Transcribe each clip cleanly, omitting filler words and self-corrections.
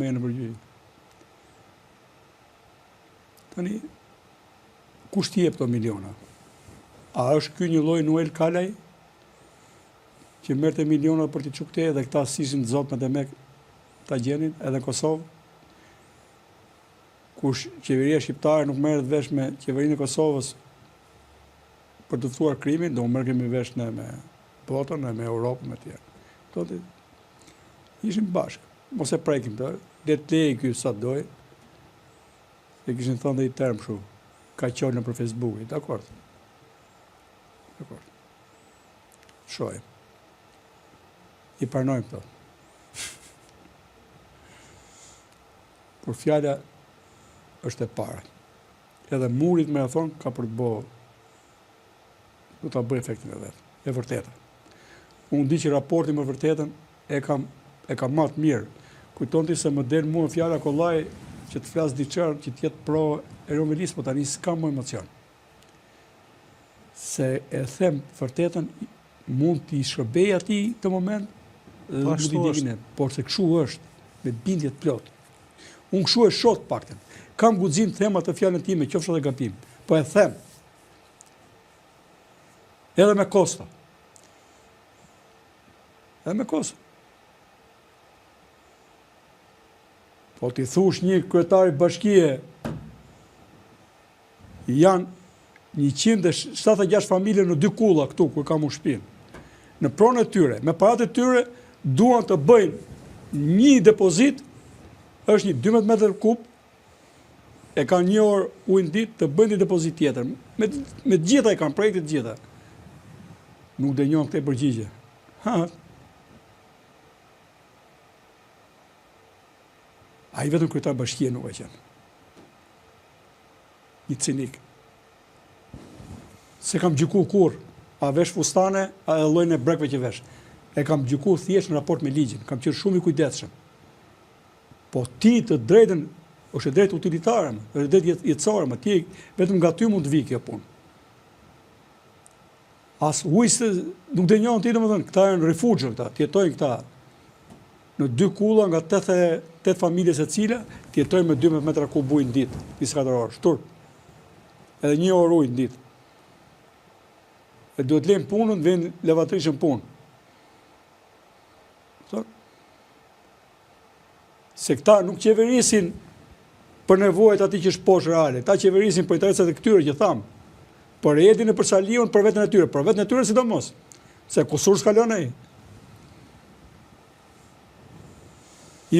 me në përgjigje. Tani, kush t'i jep këto miliona? A është ky një lloj Noel Kalaj që merrte miliona për t'i çukte edhe këta sishin zot me të mek ta gjenin edhe në Kosovë? Kush qeveria shqiptare nuk merret vesh me qeverinë e Kosovës për të ftuar krimin, do merremi vesh ne me botën, me Europën, me tjerë. Këto ishim bashkë. Mos e prekim të, le të lejë ky sa doj. E kishin thënë dhe i term kështu, ka qenë nëpër Facebook, dakord. Dakord. Shohim. I pranojmë këto. Por fjala është e para. Edhe murit me e thonë ka për të bëhë, do ta bëj efektin e vetë, e vërteta. Unë di që raporti me vërtetën e kam matë mirë. Kujtonti se më del mua fjala kollaj që të flas diçka që të jetë pro Eromelis, po tani s'kam më emocion. Se e them vërtetën, mund t'i shërbej atij të moment dhe mund t'i divine, por se kështu është me bindje të plot. Unë kështu e shoh të paktën. Kam guxim të them atë fjalën time, qofsh edhe gabim, po e them. Edhe me kosta. Edhe me kosta. Po t'i thush një kryetari bashkie, janë 176 familje në 2 kulla këtu, ku kam unë shtëpinë. Në pronë e tyre, me paratë e tyre, duan të bëjnë një depozit, është një 12 metër kub, e kanë 1 orë ujnë ditë të bëjnë një depozit tjetër. Me gjitha e kanë projekte të gjitha. Nuk dhe njohën këte përgjigje. A i vetëm kryetar bashkie nuk e qenë. Një cinik. Se kam gjyku kur, a vesh fustane, a e llojin e brekve që vesh. E kam gjyku thjesht në raport me ligjin, kam qenë shumë i kujdesshëm. Po ti të drejtën, është e drejtë utilitare, është e drejtë jetësore, ti vetëm nga ty mund të vi kjo punë. As ujse nuk dhe njohën ti, domethënë, këta janë refugjo këta, të jetojnë këta në 2 kulla nga 88 familje secila, të jetojnë me 12 metra kub ujë në ditë, 24 orë, shtur. Edhe 1 orë ujë në ditë. E duhet lejmë punën, vjen levatrishën punë. Se këta nuk qeverisin për nevojat ati që është poshtë reale, ta qeverisin për interesat e këtyre që thamë, për edhin e për salion, për vetën e tyre, për vetën e tyre sidomos, se kusur s'kalon ai.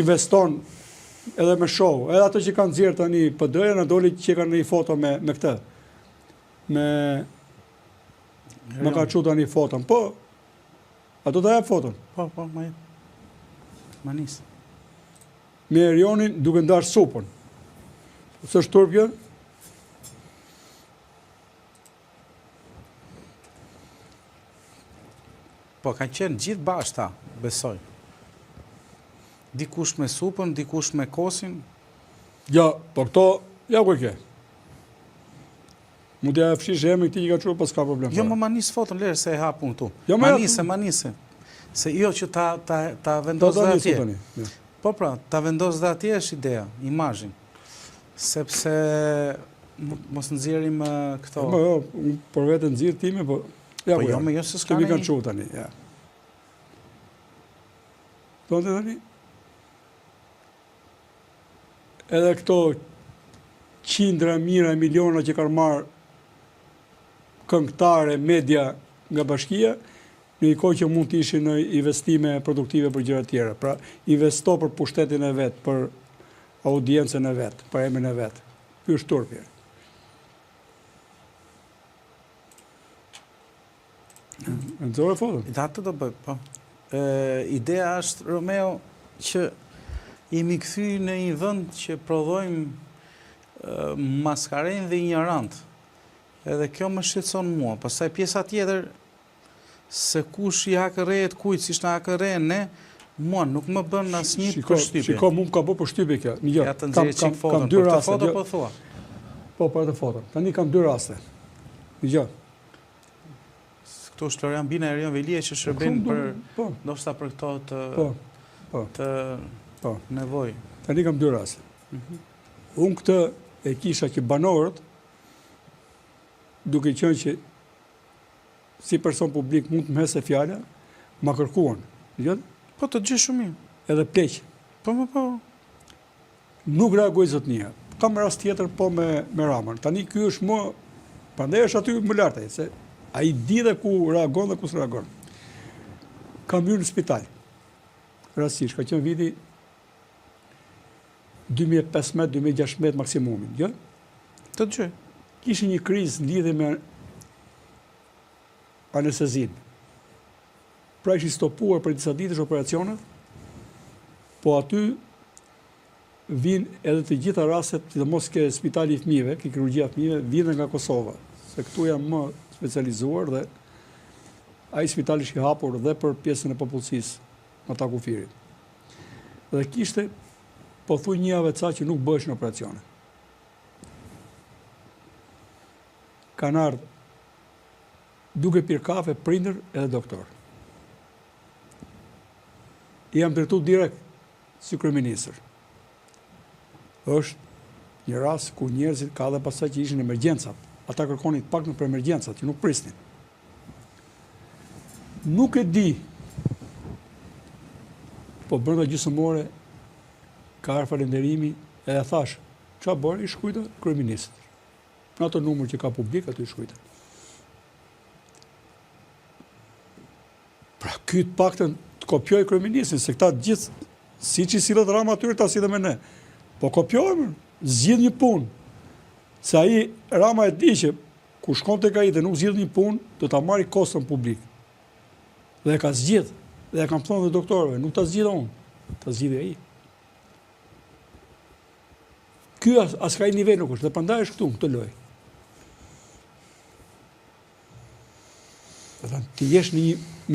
Investon edhe me show, edhe ato që kanë nxjerrë tani PD-ja, na doli që kanë një foto me këtë. Më ka çu tani foton, po. Ato ta jap foton. Po, ma nis. Me Erionin duke ndarë supën. S'është turp kjo? Po, kanë qenë gjithë bashkëta, besoj. Dikush me supën, dikush me kosin. Ja, po këto, ja ku e ke. Mund t'ja fshish emrin këtij që ka çuar, pas ka problem. Jo, ma nis foton, lërë se e hapun këtu. Jo, ma nise. Se jo që ta vendos dhe atje. Po pra, ta vendos dhe atje është ideja, imazhin. Sepse mos nxjerrim këto. Jo, për vetë nxjerr time, po ja po jo, me jo se s'ka ne. Kanë çuar tani, ja. Donte tani. Edhe këto qindra mira miliona që kanë marrë këngëtare, media nga bashkia, në një kohë që mund të ishin në investime produktive për gjëra tjera. Pra, investo për pushtetin e vetë, për audiencën e vetë, për emrin e vetë. Ky është turpje. Nëzore foton. Da të do bëj, po. Ideja është, Romeo, që jemi kthy në një vend që prodhojmë maskaren dhe ignorant. Edhe kjo më shqetëson mua. Pastaj pjesa tjetër, se kush i hakë rejet kujtë, si shtë në hakë rejen ne, mua nuk më bën asnjë përshtypje. Shiko, mu më ka bë përshtypje kjo. Ja të nxjerrë çik foton, për të foto po thua. Po, për të foton. Tani kam 2 raste. Dgjoj. Këtu është Florian Bina e Erion Velia që shërben për ndoshta për këto të Po. nevojë. Tani kam dy raste. Unë këtë e kisha që banorët, duke qenë që si person publik mund të më hese fjala, ma kërkuan. Dëgjon? Po të gjë shumë mirë. Edhe pleq. Po. Nuk reagoj zotnia. Kam rast tjetër po me Ramën. Tani ky është më, prandaj është aty më lart ai, se ai di dhe ku reagon dhe ku s'reagon. Kam hyrë në spital. Rastisht, ka qenë viti 2015-2016 maksimumin, jo? Të gjë. Kishte një krizë lidhje me anestezin. Pra ishin stopuar për disa ditësh operacionet, po aty vinë edhe të gjitha rastet, sidomos ke spitali i fëmijëve, ke kirurgjia e fëmijëve, vinë nga Kosova, se këtu janë më specializuar dhe ai spitali është i hapur dhe për pjesën e popullsisë ata kufirit. Dhe kishte pothuaj një javë ca që nuk bëheshin operacione. Kanë ardhur duke pirë kafe prindër edhe doktor. I jam drejtu direkt si kryeministër. Është një rast ku njerëzit ka dhe pasaj që ishin emergjencat. Ata kërkonin pak në për emergjencat, që nuk prisnin. Nuk e di, po brenda gjysmore ka ardhur falenderimi edhe thash, ç'a bëri, i shkruajta kryeministrit. Në ato numër që ka publik, aty i shkruajta. Pra, ky të paktën të kopjoj kryeministrin, se këta gjithë, siç i sillet Rama atyre, ta sillen me ne. Po kopjojmë, zgjidh një punë. Se ai Rama e di që ku shkon tek ai dhe nuk zgjidh një punë, do ta marrë kostën publik. Dhe e ka zgjidh, dhe e kam thënë dhe doktorëve, nuk ta zgjidha unë, ta zgjidhi ai. Ky as ka nivel nuk është, dhe prandaj është këtu, në këtë lojë. Ti jesh në një,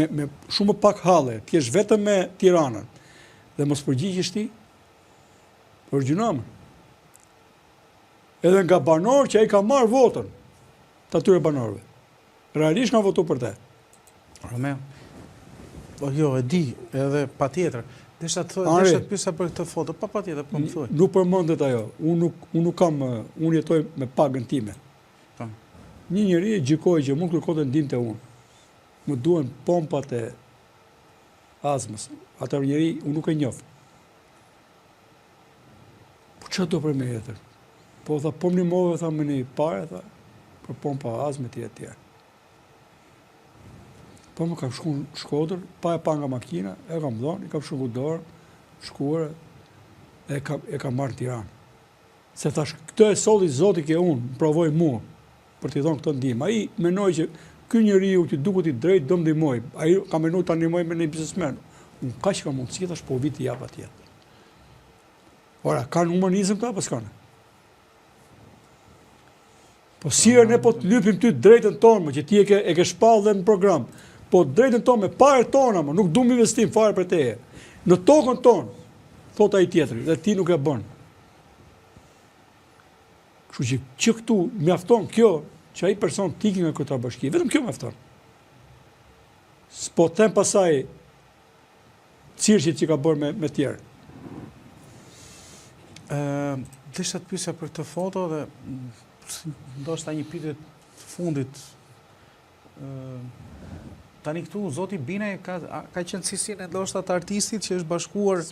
me shumë pak halle, ti jesh vetëm me Tiranën, dhe mos përgjigjesh ti, për gjunamën. Edhe nga banorë që ai ka marrë votën të atyre banorëve. Realisht kanë votu për te. Romeo, po jo, e di, edhe pa tjetër. Desha të pyesa për këtë foto, pa tjetër, po më thuaj. Nuk përmendet ajo, unë jetoj me pagën time. Një njeri e gjykoi që mund kërkonte ndihmë te unë. Më duhen pompat e azmës. Atë njeri unë nuk e njoh. Po çfarë do për me jetër? Po tha, po më nimove, tha, me një pare, tha, për pompa azme tjetër. Po më kam shku në Shkodër, pa e pa nga makina, e kam dhonë, i kam shku dorë, shkuare, e kam marrë në Tiranë. Se thash, këtë e solli Zoti ke unë, më provoj mua, për t'i dhonë këtë ndihmë. Ai menoi që ky njeriu që duket i drejtë do më ndihmoj. Ai ka menuar ta ndihmoj me një biznesmen. Unë kaq ka mundësi thash, po viti jap atje. Ora, kanë humanizëm këta, pas kanë. Po si ne po të lypim ty drejtën tonë, që ti e ke shpallë dhe në program. Po drejtën tonë me parë tona, nuk duam investim fare për teje. Në tokën tonë, thot ai tjetri, dhe ti nuk e bën. Kështu që këtu mjafton kjo, që ai person tiki nga këta bashki, vetëm kjo mjafton. S'po them pasaj cirqit që ka bërë me tjerë. Desha të pyesja për këtë foto dhe ndoshta një pyetje të fundit. Tani këtu zoti Binaj ka qenë cilësinë ndoshta të artistit që është bashkuar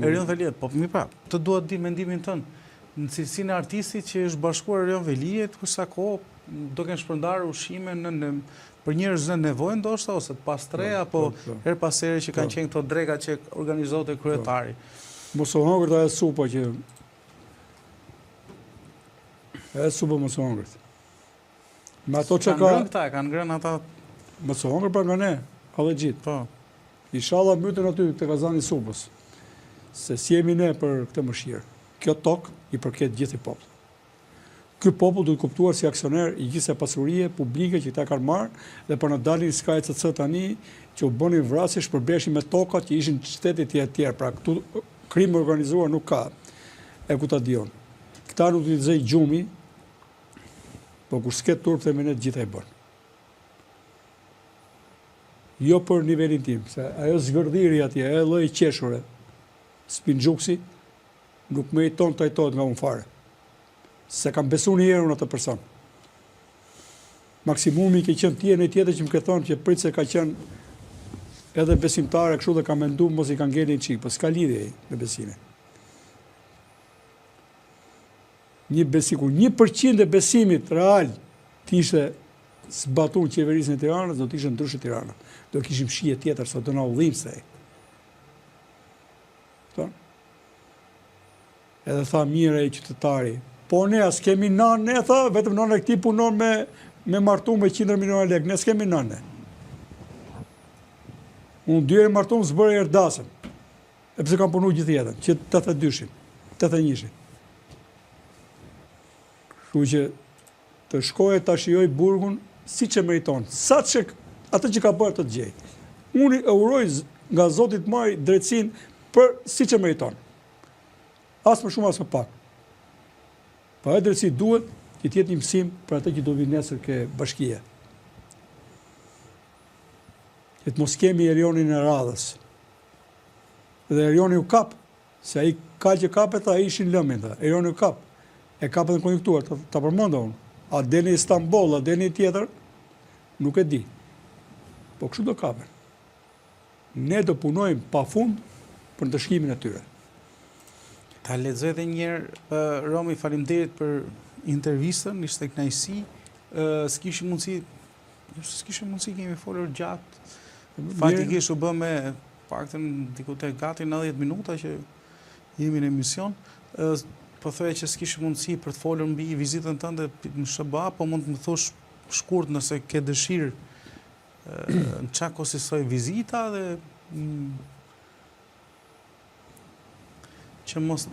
Erion Veliet. Po mi pra, të dua të di mendimin tënd. Në cilësinë e artistit që është bashkuar Erion Veliet, ku sa kohë do kenë shpërndarë ushqime për njerëz në nevojë ndoshta ose të pastreja apo her pas here që kanë qenë këto dreka që organizote kryetari. Mos u hongër ajo supa që supa mos u hongër. Me ato që kanë ngrënë ata. Mos u hongër pra nga ne, ka dhe gjitë. Po. Inshallah myten aty te kazani i supës. Se si jemi ne për këtë mëshirë. Kjo tokë i përket gjithë i popull. Ky popull duhet kuptuar si aksioner i gjithë pasurie publike që ta kanë marrë dhe për në dalin s'ka ECC tani që u bënin vrasje shpërbeshin me tokat që ishin shtetit tjerë. Pra këtu krim organizuar nuk ka. E ku ta dion. Këta nuk utilizoj gjumi, po kur s'ket turp themi ne gjithë e bën. Jo për nivelin tim, se ajo zgërdhiri atje, e lloj qeshure. Spingjuksi nuk meriton të ajtohet nga unë fare. Se kam besu një herë unë atë person. Maksimumi ke qenë tjerë në tjetër që më ke thonë që pritë se ka qenë edhe besimtare, kështu dhe ka mendu, mos i ka ngeli në qikë, po s'ka lidhje me besime. Një besiku, 1% e besimit real të ishte zbatun qeverisën e Tiranës, do të ishte ndryshe Tirana. Do kishim shije tjetër, sot do na udhim se. Edhe tha mire e qytetari, po ne as kemi nanë, ne tha, vetëm nanë e këti punon me martu me 100 miliona lekë, ne s'kemi nanë. Unë dyre martu më zbërë e erdasëm, e pëse kam punu gjithë jetën, që 82-shin, 81-shin. Kështu që të shkoj e të shioj burgun si që meriton, sa që atë që ka bërë të gjej. Unë e uroj nga Zotit marri drejtsin për si që meriton. Asë më shumë, asë më pak. Pa e drejtësi duhet që tjetë një mësim për atë që do vi nesër ke bashkia. Që të mos kemi Erionin e radhës. Dhe Erioni u kap, se a i ka që kapet, a i ishin lëmin dhe. Erioni u kap, e kapet në konjunktuar, ta përmënda unë. A deni Istanbul, a deni tjetër, nuk e di. Po kështu do kapet. Ne do punojmë pa fund për në të shkimin e tyre. Ta lexoj edhe një herë, Romi, faleminderit për intervistën, ishte kënaqësi. S'kishim mundësi, kemi folur gjatë. Fatikisht u bë me paktën diku te gati 90 minuta që jemi në emision. Po thoya që s'kishim mundësi për të folur mbi vizitën tënde në SBA, po mund të më thosh shkurt nëse ke dëshirë në çka konsistoi vizita dhe që mos